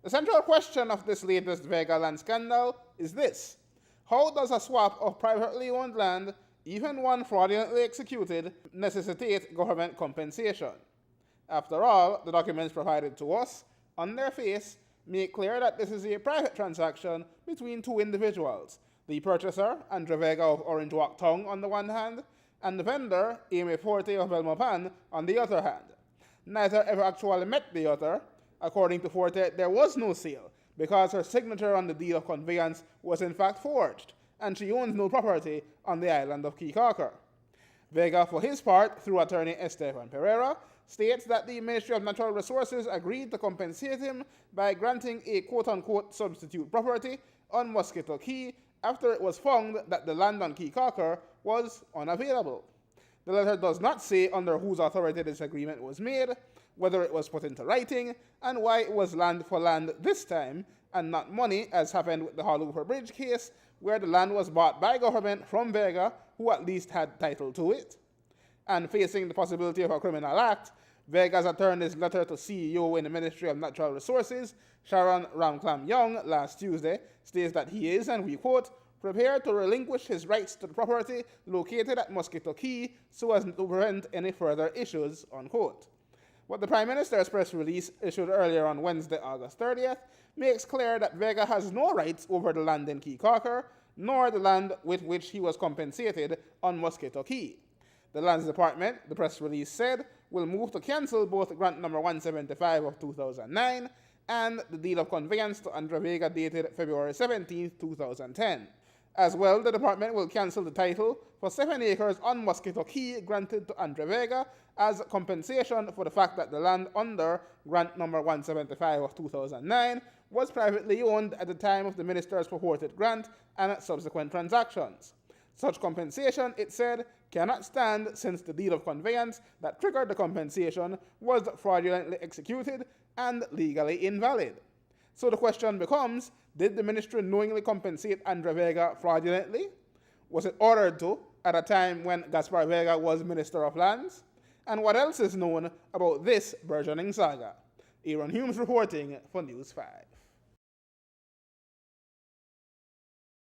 The central question of this latest Vega land scandal is this: how does a swap of privately owned land, even one fraudulently executed, necessitate government compensation? After all, the documents provided to us, on their face, make clear that this is a private transaction between two individuals, the purchaser, Andre Vega of Orange Walk Town on the one hand, and the vendor, Amy Forte of Belmopan, on the other hand. Neither ever actually met the other. According to Forte, there was no sale, because her signature on the deed of conveyance was in fact forged, and she owns no property on the island of Caye. Vega, for his part, through attorney Estevan Pereira, states that the Ministry of Natural Resources agreed to compensate him by granting a quote-unquote substitute property on Mosquito Caye after it was found that the land on Caye was unavailable. The letter does not say under whose authority this agreement was made, whether it was put into writing, and why it was land for land this time, and not money, as happened with the Hallooper Bridge case, where the land was bought by government from Vega, who at least had title to it. And facing the possibility of a criminal act, Vega's attorney's letter to CEO in the Ministry of Natural Resources, Sharon Ramklam-Young, last Tuesday, states that he is, and we quote, prepared to relinquish his rights to the property located at Mosquito Caye so as to prevent any further issues, unquote. What the Prime Minister's press release issued earlier on Wednesday, August 30th, makes clear that Vega has no rights over the land in Caye, nor the land with which he was compensated on Mosquito Caye. The Lands Department, the press release said, will move to cancel both grant number 175 of 2009 and the deed of conveyance to Andre Vega dated February 17, 2010. As well, the department will cancel the title for 7 acres on Mosquito Caye granted to Andre Vega as compensation for the fact that the land under grant number 175 of 2009 was privately owned at the time of the minister's purported grant and subsequent transactions. Such compensation, it said, cannot stand since the deed of conveyance that triggered the compensation was fraudulently executed and legally invalid. So the question becomes, did the ministry knowingly compensate Andre Vega fraudulently? Was it ordered to at a time when Gaspar Vega was Minister of Lands? And what else is known about this burgeoning saga? Aaron Humes reporting for News 5.